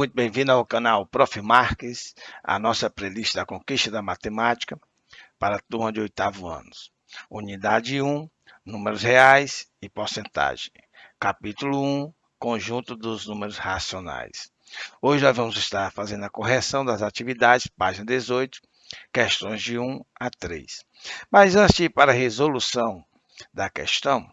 Muito bem-vindo ao canal Prof. Marques, a nossa playlist da Conquista da Matemática para a turma de 8º ano. Unidade 1, números reais e porcentagem. Capítulo 1, conjunto dos números racionais. Hoje nós vamos estar fazendo a correção das atividades, página 18, questões de 1 a 3. Mas antes de ir para a resolução da questão,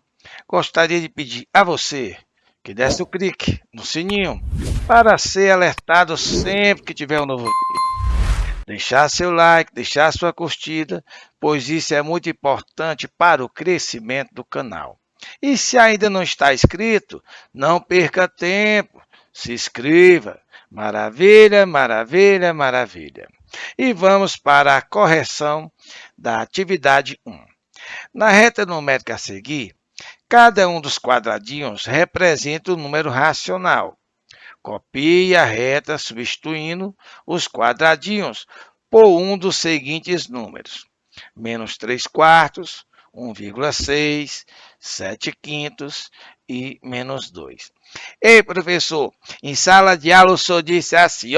gostaria de pedir a você que desse o clique no sininho para ser alertado sempre que tiver um novo vídeo. Deixar seu like, deixar sua curtida, pois isso é muito importante para o crescimento do canal. E se ainda não está inscrito, não perca tempo, se inscreva. Maravilha, maravilha, maravilha. E vamos para a correção da atividade 1. Na reta numérica a seguir, cada um dos quadradinhos representa um número racional. Copie a reta substituindo os quadradinhos por um dos seguintes números: menos 3 quartos, 1,6, 7 quintos e menos 2. Ei, professor, em sala de aula o senhor disse assim,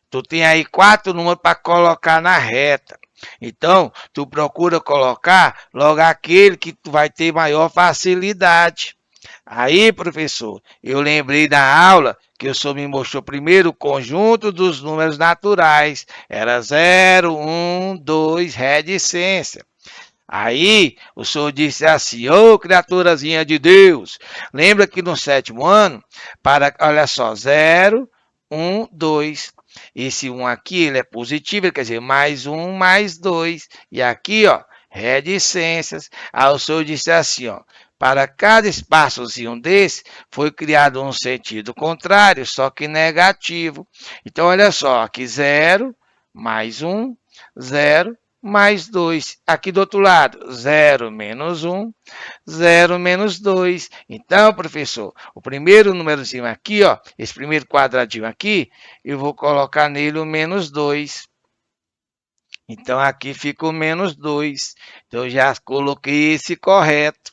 tu tem aí 4 números para colocar na reta. Então, tu procura colocar logo aquele que tu vai ter maior facilidade. Aí, professor, eu lembrei da aula que o senhor me mostrou primeiro o conjunto dos números naturais. Era 0, 1, 2, reticência. Aí, o senhor disse assim, criaturazinha de Deus, lembra que no 7º ano, olha só, 0, 1, 2. Esse 1 aqui, ele é positivo, quer dizer, mais 1, mais 2. E aqui, reticências. Aí o senhor disse assim, para cada espaçozinho desse, foi criado um sentido contrário, só que negativo. Então, olha só, aqui 0, mais 1, 0, mais 2. Aqui do outro lado, 0 menos 1, 0 menos 2. Então, professor, o primeiro númerozinho aqui, esse primeiro quadradinho aqui, eu vou colocar nele o menos 2. Então, aqui fica o menos 2. Então, eu já coloquei esse correto.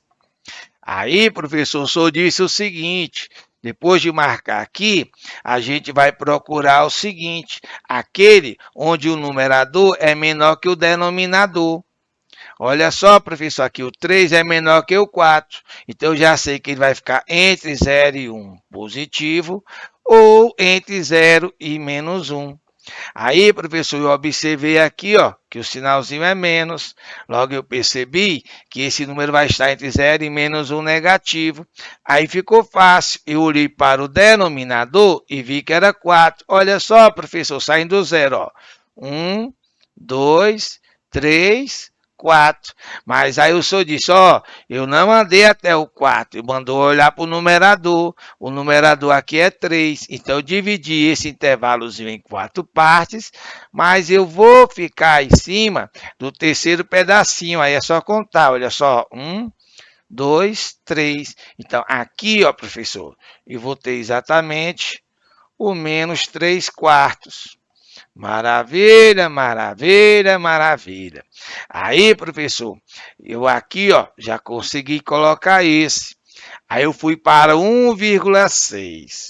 Aí, professor, o senhor disse o seguinte, depois de marcar aqui, a gente vai procurar o seguinte, aquele onde o numerador é menor que o denominador. Olha só, professor, aqui o 3 é menor que o 4. Então, eu já sei que ele vai ficar entre 0 e 1 positivo ou entre 0 e menos 1. Aí, professor, eu observei aqui, que o sinalzinho é menos. Logo, eu percebi que esse número vai estar entre 0 e menos 1 negativo. Aí ficou fácil. Eu olhei para o denominador e vi que era 4. Olha só, professor, saindo do 0, 1, 2, 3, 4. Mas aí o senhor disse, eu não andei até o 4, mandou olhar para o numerador. O numerador aqui é 3, então eu dividi esse intervalozinho em 4 partes, mas eu vou ficar em cima do terceiro pedacinho, aí é só contar, olha só, 1, 2, 3. Então aqui, professor, eu vou ter exatamente o menos 3 quartos. Maravilha, maravilha, maravilha. Aí, professor, eu aqui, já consegui colocar esse. Aí eu fui para 1,6.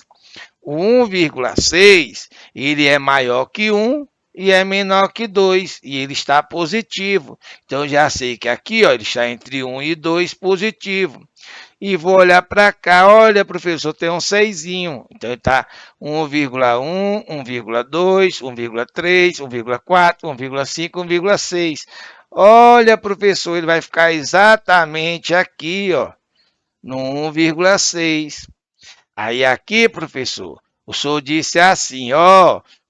O 1,6, ele é maior que 1 e é menor que 2, e ele está positivo. Então, eu já sei que aqui, ele está entre 1 e 2 positivo. E vou olhar para cá, olha, professor, tem um 6. Então, está 1,1, 1,2, 1,3, 1,4, 1,5, 1,6. Olha, professor, ele vai ficar exatamente aqui, no 1,6. Aí aqui, professor, o senhor disse assim,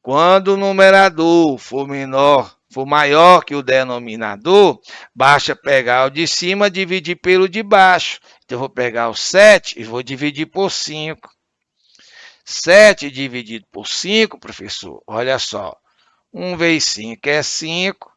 quando o numerador for maior que o denominador, basta pegar o de cima e dividir pelo de baixo. Então, eu vou pegar o 7 e vou dividir por 5. 7 dividido por 5, professor, olha só. 1 vezes 5 é 5.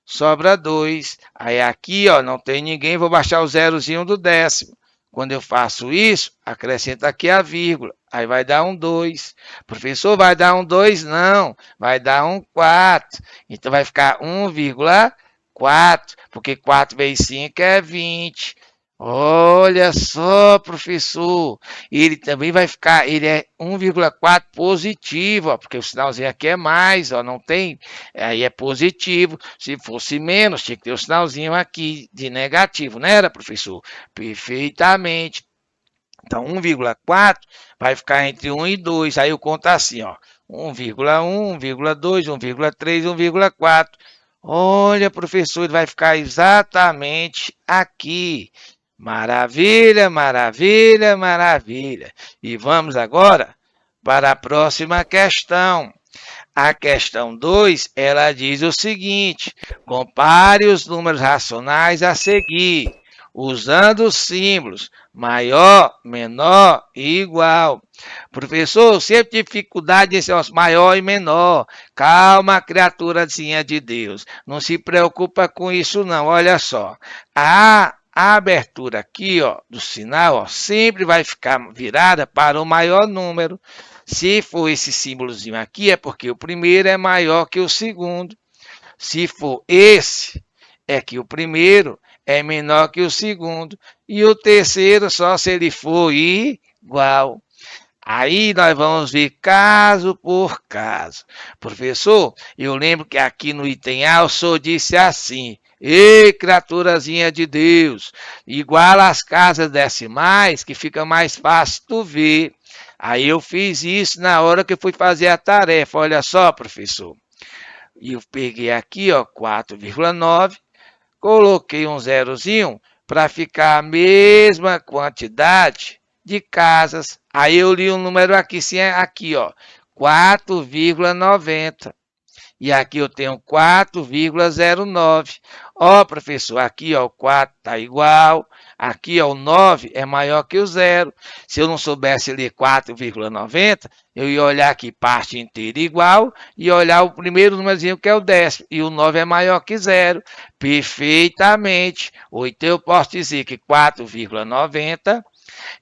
Sobra 2. Aí aqui, não tem ninguém, vou baixar o zerozinho do décimo. Quando eu faço isso, acrescenta aqui a vírgula. Aí vai dar um 2. Professor, vai dar um 2? Não, vai dar um 4. Então, vai ficar 1,4, porque 4 vezes 5 é 20. Olha só, professor, ele também vai ficar, ele é 1,4 positivo, ó, porque o sinalzinho aqui é mais, ó, não tem, aí é positivo. Se fosse menos, tinha que ter o sinalzinho aqui de negativo, não era, professor? Perfeitamente. Então, 1,4 vai ficar entre 1 e 2. Aí eu conto assim, ó. 1,1, 1,2, 1,3, 1,4. Olha, professor, ele vai ficar exatamente aqui. Maravilha, maravilha, maravilha. E vamos agora para a próxima questão. A questão 2, ela diz o seguinte: compare os números racionais a seguir, usando os símbolos maior, menor e igual. Professor, sempre tive dificuldade em ser maior e menor. Calma, criaturazinha de Deus. Não se preocupa com isso não. Olha só. A abertura aqui, ó, do sinal, ó, sempre vai ficar virada para o maior número. Se for esse símbolozinho aqui, é porque o primeiro é maior que o segundo. Se for esse, é que o primeiro é menor que o segundo. E o terceiro só se ele for igual. Aí nós vamos ver caso por caso. Professor, eu lembro que aqui no item A o senhor disse assim: ei, criaturazinha de Deus, iguala as casas decimais que fica mais fácil tu ver. Aí eu fiz isso na hora que eu fui fazer a tarefa. Olha só, professor. E eu peguei aqui, ó, 4,9, coloquei um zerozinho para ficar a mesma quantidade de casas. Aí eu li um número aqui, sim, aqui, ó, 4,90. E aqui eu tenho 4,09. Ó, professor, aqui ó, o 4 está igual. Aqui ó, o 9 é maior que o zero. Se eu não soubesse ler 4,90, eu ia olhar aqui parte inteira igual e olhar o primeiro númerozinho que é o décimo. E o 9 é maior que zero. Perfeitamente. Ou então eu posso dizer que 4,90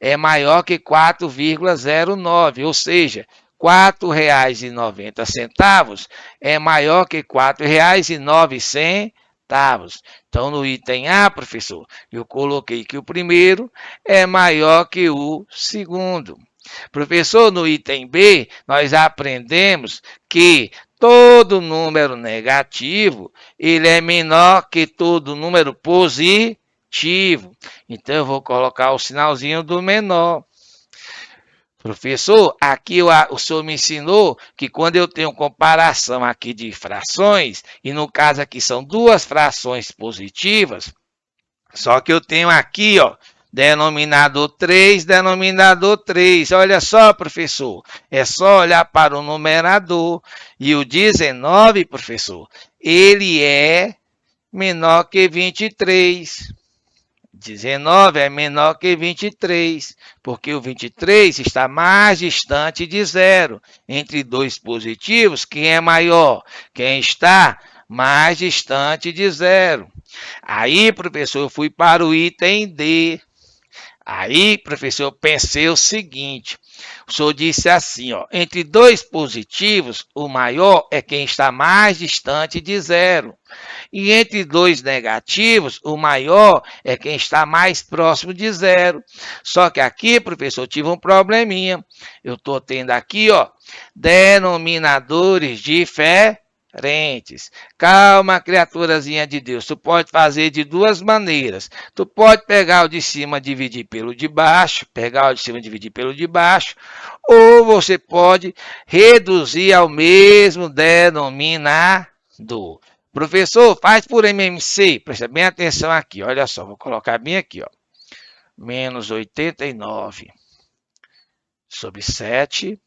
é maior que 4,09, ou seja, R$ 4,90 é maior que R$ 4,09. Então, no item A, professor, eu coloquei que o primeiro é maior que o segundo. Professor, no item B, nós aprendemos que todo número negativo ele é menor que todo número positivo. Então, eu vou colocar o sinalzinho do menor. Professor, aqui o senhor me ensinou que quando eu tenho comparação aqui de frações, e no caso aqui são duas frações positivas, só que eu tenho aqui, ó, denominador 3, denominador 3. Olha só, professor, é só olhar para o numerador. E o 19, professor, ele é menor que 23. 19 é menor que 23, porque o 23 está mais distante de zero. Entre dois positivos, quem é maior? Quem está mais distante de zero. Aí, professor, eu fui para o item D. Aí, professor, eu pensei o seguinte: o senhor disse assim, ó, entre dois positivos, o maior é quem está mais distante de zero. E entre dois negativos, o maior é quem está mais próximo de zero. Só que aqui, professor, eu tive um probleminha. Eu estou tendo aqui, ó, denominadores diferentes. Calma, criaturazinha de Deus. Tu pode fazer de duas maneiras. Tu pode pegar o de cima, dividir pelo de baixo, pegar o de cima, dividir pelo de baixo, ou você pode reduzir ao mesmo denominador. Professor, faz por MMC. Presta bem atenção aqui. Olha só, vou colocar bem aqui, ó. Menos 89 sobre 7.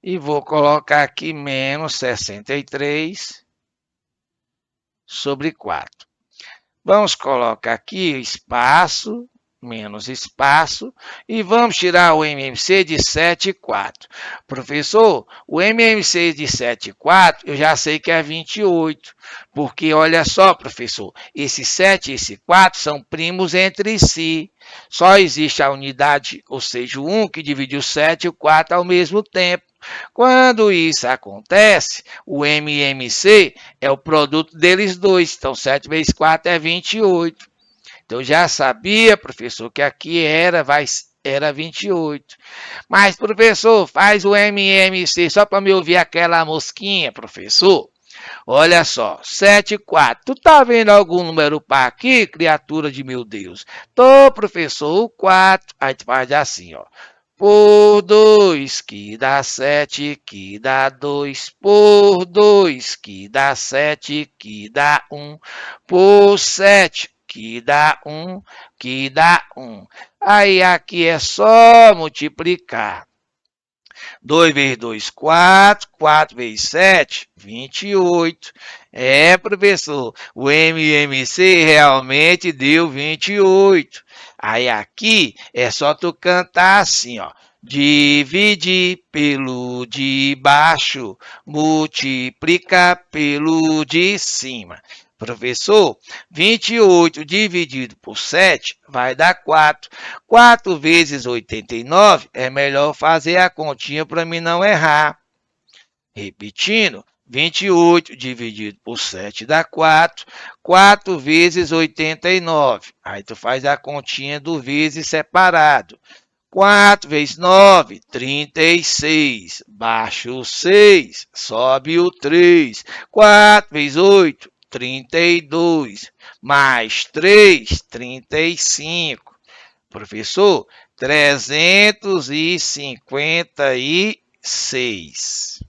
E vou colocar aqui menos 63 sobre 4. Vamos colocar aqui espaço, menos espaço, e vamos tirar o MMC de 7,4. Professor, o MMC de 7,4 eu já sei que é 28, porque olha só, professor, esse 7 e esse 4 são primos entre si. Só existe a unidade, ou seja, o 1 que divide o 7 e o 4 ao mesmo tempo. Quando isso acontece, o MMC é o produto deles dois. Então, 7 vezes 4 é 28. Então, eu já sabia, professor, que aqui era 28. Mas, professor, faz o MMC só para me ouvir aquela mosquinha, professor. Olha só, 7 e 4. Tu tá vendo algum número par aqui, criatura de meu Deus? Tô, professor, o 4. Aí tu faz assim, ó. Por 2, que dá 7, que dá 2. Por 2, que dá 7, que dá 1. Por 7, que dá 1, que dá 1. Aí aqui é só multiplicar. 2 vezes 2, 4. 4 vezes 7, 28. É, professor, o MMC realmente deu 28. Aí aqui é só tu cantar assim, ó. Dividir pelo de baixo, multiplica pelo de cima. Professor, 28 dividido por 7 vai dar 4. 4 vezes 89 é melhor fazer a continha para mim não errar. Repetindo, 28 dividido por 7 dá 4. 4 vezes 89. Aí tu faz a continha do vezes separado. 4 vezes 9, 36. Baixa o 6, sobe o 3. 4 vezes 8, 32. Mais 3, 35. Professor, 356.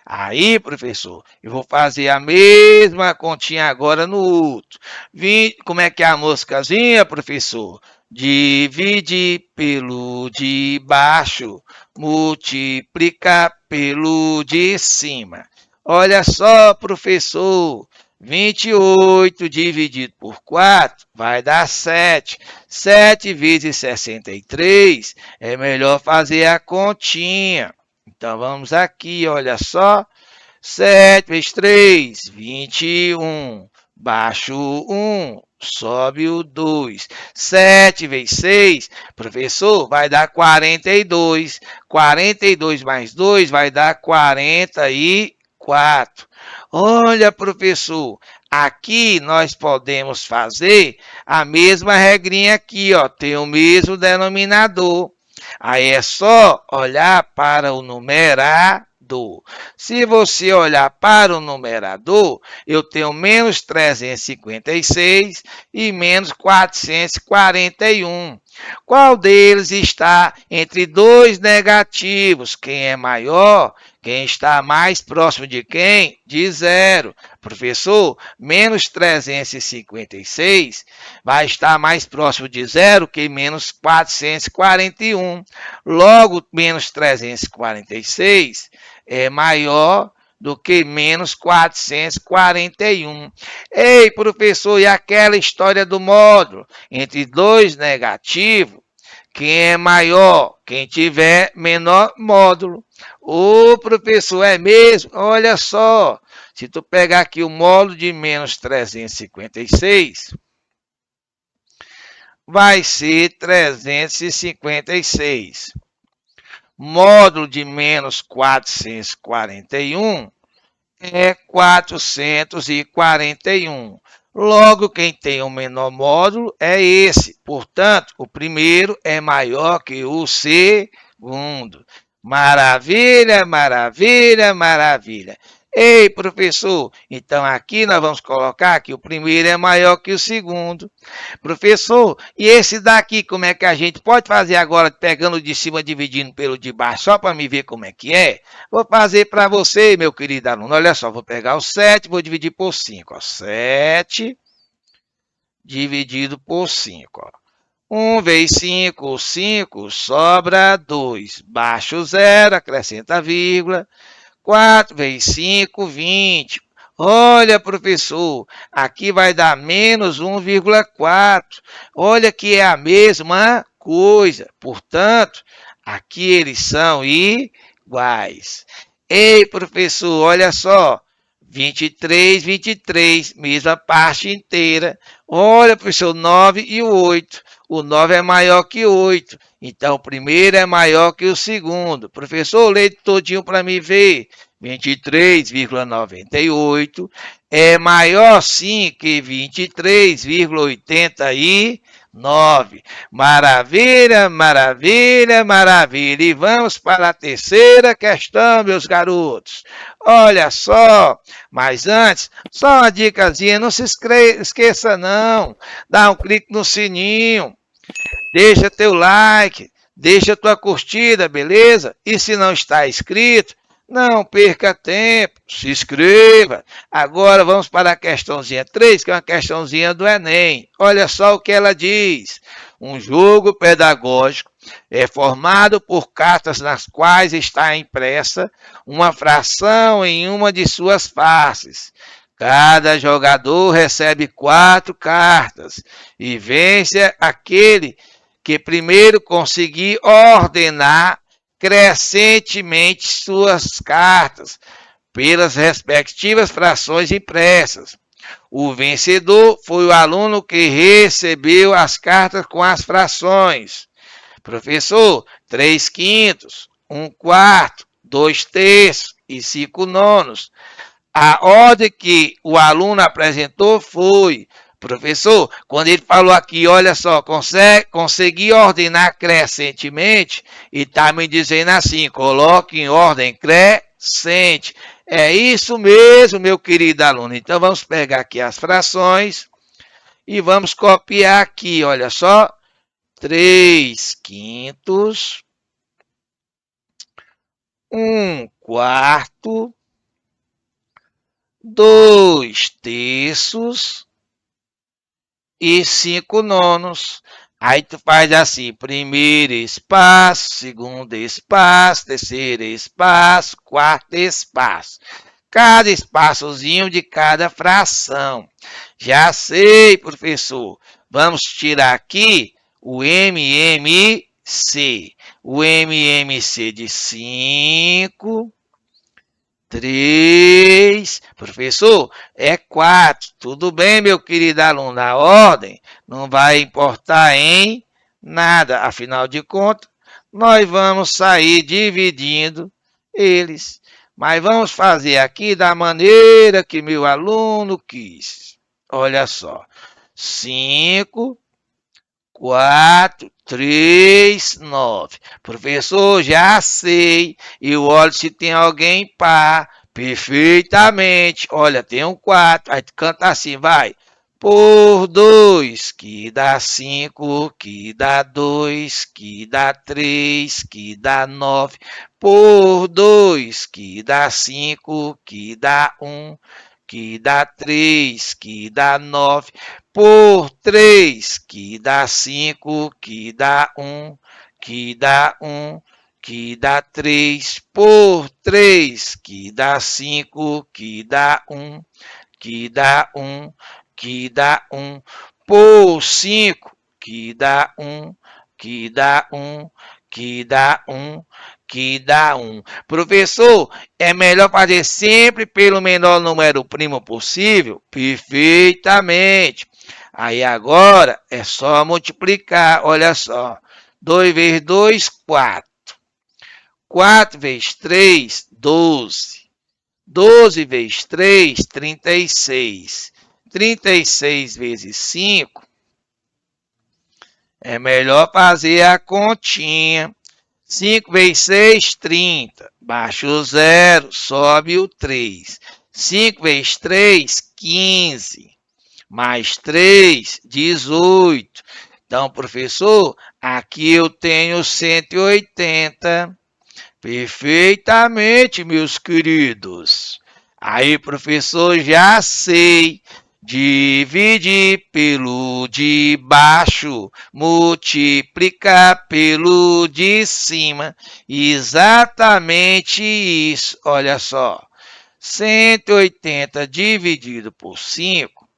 Aí, professor, eu vou fazer a mesma continha agora no outro. 20, como é que é a moscazinha, professor? Divide pelo de baixo, multiplica pelo de cima. Olha só, professor, 28 dividido por 4 vai dar 7. 7 vezes 63 é melhor fazer a continha. Então, vamos aqui, olha só. 7 vezes 3, 21. Baixo o 1, sobe o 2. 7 vezes 6, professor, vai dar 42. 42 mais 2 vai dar 44. Olha, professor, aqui nós podemos fazer a mesma regrinha aqui, ó, tem o mesmo denominador. Aí é só olhar para o numerador. Se você olhar para o numerador, eu tenho menos 356 e menos 441. Qual deles está entre dois negativos? Quem é maior? Quem está mais próximo de quem? De zero. Professor, menos 356 vai estar mais próximo de zero que menos 441. Logo, menos 346 é maior do que menos 441. Ei, professor, e aquela história do módulo entre dois negativos? Quem é maior? Quem tiver menor módulo. Ô, professor, é mesmo? Olha só, se tu pegar aqui o módulo de menos 356, vai ser 356. Módulo de menos 441 é 441. Logo, quem tem o menor módulo é esse. Portanto, o primeiro é maior que o segundo. Maravilha, maravilha, maravilha. Ei, professor, então aqui nós vamos colocar que o primeiro é maior que o segundo. Professor, e esse daqui, como é que a gente pode fazer agora, pegando de cima, dividindo pelo de baixo, só para me ver como é que é? Vou fazer para você, meu querido aluno. Olha só, vou pegar o 7, vou dividir por 5. Ó. 7 dividido por 5. Ó. 1 vezes 5, 5, sobra 2. Baixa o 0, acrescenta a vírgula. 4 vezes 5, 20. Olha, professor, aqui vai dar menos 1,4. Olha que é a mesma coisa. Portanto, aqui eles são iguais. Ei, professor, olha só. 23, 23, mesma parte inteira. Olha, professor, 9 e 8. o 9 é maior que 8. Então, o primeiro é maior que o segundo. Professor, lê todinho para me ver. 23,98 é maior sim que 23,89. Maravilha, maravilha, maravilha. E vamos para a terceira questão, meus garotos. Olha só, mas antes, só uma dicasinha, não se esqueça não. Dá um clique no sininho, deixa teu like, deixa tua curtida, beleza? E se não está inscrito, não perca tempo, se inscreva. Agora vamos para a questãozinha 3, que é uma questãozinha do Enem. Olha só o que ela diz. Um jogo pedagógico é formado por cartas nas quais está impressa uma fração em uma de suas faces. Cada jogador recebe 4 cartas e vence aquele que primeiro conseguir ordenar crescentemente suas cartas pelas respectivas frações impressas. O vencedor foi o aluno que recebeu as cartas com as frações. Professor, 3/5, 1/4, 2/3 e 5/9. A ordem que o aluno apresentou foi: professor, quando ele falou aqui, olha só, consegui ordenar crescentemente e está me dizendo assim, coloque em ordem crescente. É isso mesmo, meu querido aluno. Então, vamos pegar aqui as frações e vamos copiar aqui, olha só. 3/5, 1/4, 2/3 e 5/9. Aí tu faz assim, primeiro espaço, segundo espaço, terceiro espaço, quarto espaço. Cada espaçozinho de cada fração. Já sei, professor. Vamos tirar aqui o MMC. O MMC de 5... 3, professor, é 4. Tudo bem, meu querido aluno, a ordem não vai importar em nada. Afinal de contas, nós vamos sair dividindo eles. Mas vamos fazer aqui da maneira que meu aluno quis. Olha só, 5, 4, 3, 9. Professor, já sei. Eu olho se tem alguém par. Perfeitamente. Olha, tem um 4. Aí tu canta assim, vai. Por 2, que dá 5, que dá 2, que dá 3, que dá 9. Por 2, que dá 5, que dá 1, que dá 3, que dá 9. Por 3, que dá 5, que dá 1, que dá 1, que dá 3. Por 3, que dá 5, que dá 1, que dá 1, que dá 1. Por 5, que dá 1, que dá 1, que dá 1, que dá 1. Professor, é melhor fazer sempre pelo menor número primo possível? Perfeitamente. Aí agora é só multiplicar, olha só. 2 vezes 2, 4. 4 vezes 3, 12. 12 vezes 3, 36. 36 vezes 5. É melhor fazer a continha. 5 vezes 6, 30. Baixa o 0, sobe o 3. 5 vezes 3, 15. Mais 3, 18. Então, professor, aqui eu tenho 180. Perfeitamente, meus queridos. Aí, professor, já sei. Dividir pelo de baixo, multiplicar pelo de cima. Exatamente isso. Olha só. 180 dividido por 5.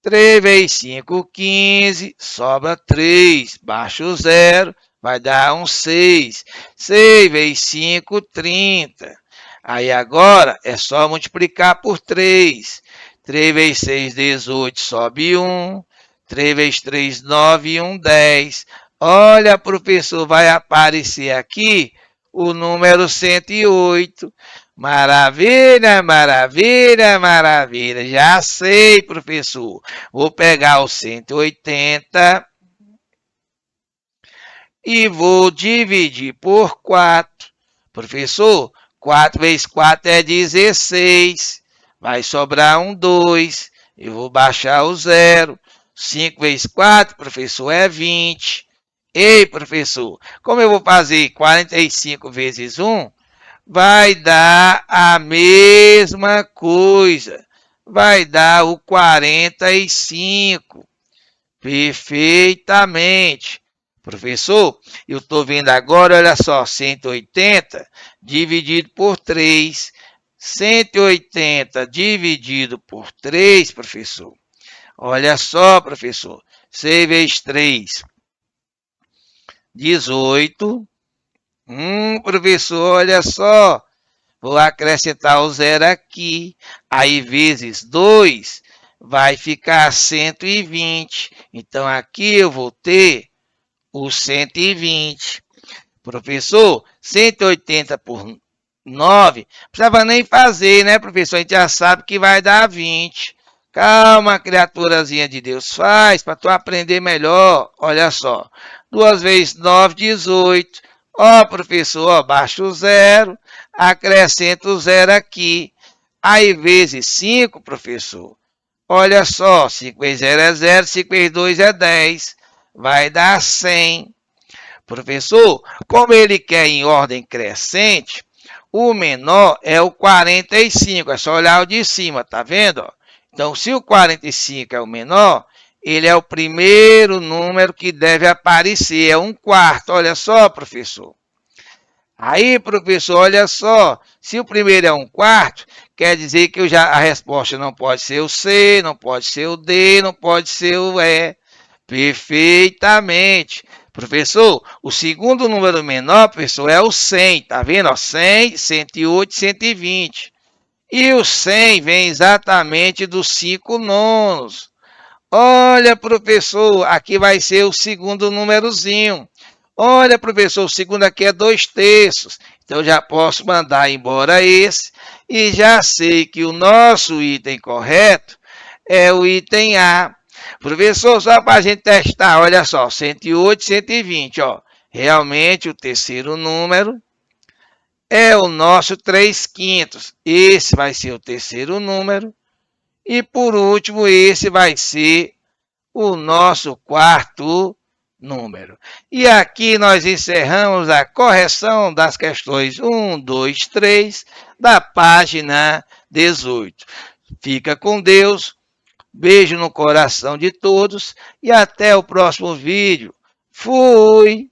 3 vezes 5, 15. Sobra 3. Baixa o 0. Vai dar um 6. 6 vezes 5, 30. Aí agora é só multiplicar por 3. 3 vezes 6, 18. Sobe 1. 3 vezes 3, 9 e 1, 10. Olha, professor, vai aparecer aqui o número 108. Maravilha, maravilha, maravilha. Já sei, professor. Vou pegar o 180 e vou dividir por 4. Professor, 4 vezes 4 é 16. Vai sobrar um 2. Eu vou baixar o 0. 5 vezes 4, professor, é 20. Ei, professor, como eu vou fazer 45 vezes 1, vai dar a mesma coisa. Vai dar o 45. Perfeitamente. Professor, eu estou vendo agora, olha só, 180 dividido por 3. 180 dividido por 3, professor. Olha só, professor. 6 vezes 3, 18. Professor, olha só. Vou acrescentar o 0 aqui. Aí, vezes 2, vai ficar 120. Então, aqui eu vou ter o 120. Professor, 180 por 9, não precisava nem fazer, né, professor? A gente já sabe que vai dar 20. Calma, criaturazinha de Deus, faz para tu aprender melhor. Olha só, 2 vezes 9, 18. Ó, professor, ó, baixa o 0, acrescenta o 0 aqui. Aí, vezes 5, professor. Olha só, 5 vezes 0 é 0, 5 vezes 2 é 10. Vai dar 100. Professor, como ele quer em ordem crescente, o menor é o 45. É só olhar o de cima, tá vendo? Então, se o 45 é o menor, ele é o primeiro número que deve aparecer. É 1/4. Olha só, professor. Aí, professor, olha só. Se o primeiro é 1/4, quer dizer que a resposta não pode ser o C, não pode ser o D, não pode ser o E. Perfeitamente. Professor, o segundo número menor, professor, é o 100. Tá vendo? 100, 108, 120. E o 100 vem exatamente dos 5 nonos. Olha, professor, aqui vai ser o segundo númerozinho. Olha, professor, o segundo aqui é 2/3. Então, eu já posso mandar embora esse. E já sei que o nosso item correto é o item A. Professor, só para a gente testar, olha só, 108, 120, ó. Realmente, o terceiro número é o nosso 3/5. Esse vai ser o terceiro número. E, por último, esse vai ser o nosso quarto número. E aqui nós encerramos a correção das questões 1, 2, 3 da página 18. Fica com Deus. Beijo no coração de todos e até o próximo vídeo. Fui!